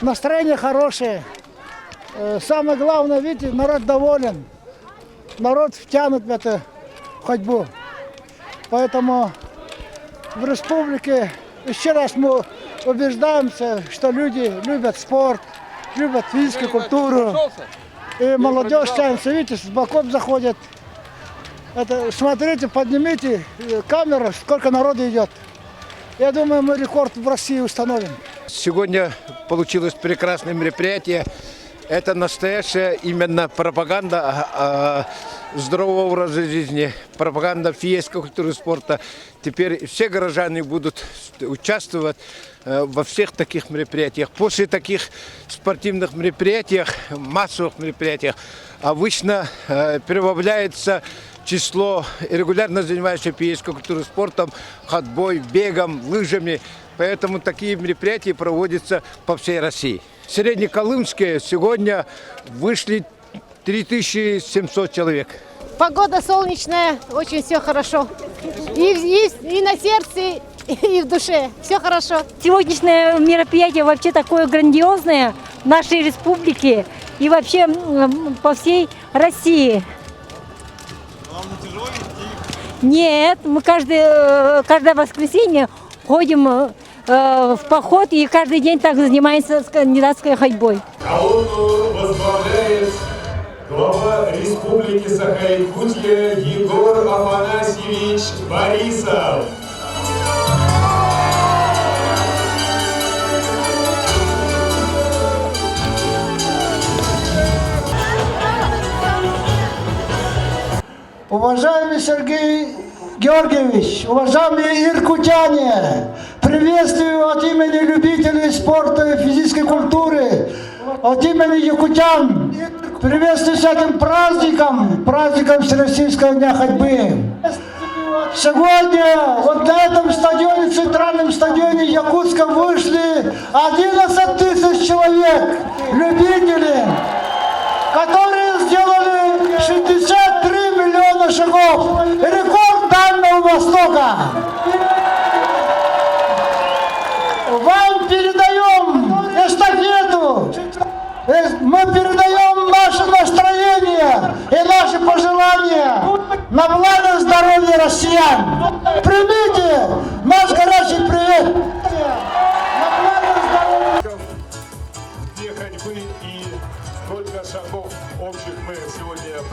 Настроение хорошее. Самое главное, видите, народ доволен. Народ втянут в эту ходьбу. Поэтому в республике еще раз мы убеждаемся, что люди любят спорт, любят физическую культуру. И молодежь тянется, видите, с боков заходят. Это, смотрите, поднимите камеру, сколько народу идет. Я думаю, мы рекорд в России установим. Сегодня получилось прекрасное мероприятие. Это настоящая именно пропаганда здорового образа жизни, пропаганда физической культуры и спорта. Теперь все горожане будут участвовать во всех таких мероприятиях. После таких спортивных мероприятий, массовых мероприятий, обычно прибавляется число регулярно занимающихся физической культурой и спортом, ходьбой, бегом, лыжами. Поэтому такие мероприятия проводятся по всей России. В Среднеколымске сегодня вышли 3700 человек. Погода солнечная, очень все хорошо. И на сердце, и в душе. Все хорошо. Сегодняшнее мероприятие вообще такое грандиозное в нашей республике и вообще по всей России. Вам не тяжело идти? Нет, мы каждое воскресенье ходим в поход и каждый день так занимаемся кандидатской ходьбой. Колонну возглавляет глава Республики Саха-Якутия Егор Афанасьевич Борисов. Уважаемый Сергей Георгиевич, уважаемые иркутяне, приветствую от имени любителей спорта и физической культуры, от имени якутян, приветствую с этим праздником Всероссийского дня ходьбы. Сегодня вот на этом стадионе, центральном стадионе Якутска вышли 11 тысяч человек, любители, которые сделали 63 миллиона шагов. Рекорд Дальнего Востока. Вам передаем эстафету. Мы передаем наше настроение и наши пожелания на благо здоровья россиян. Примите наш горячий привет. На благо здоровья. Две ходьбы и сколько шагов общих мы сегодня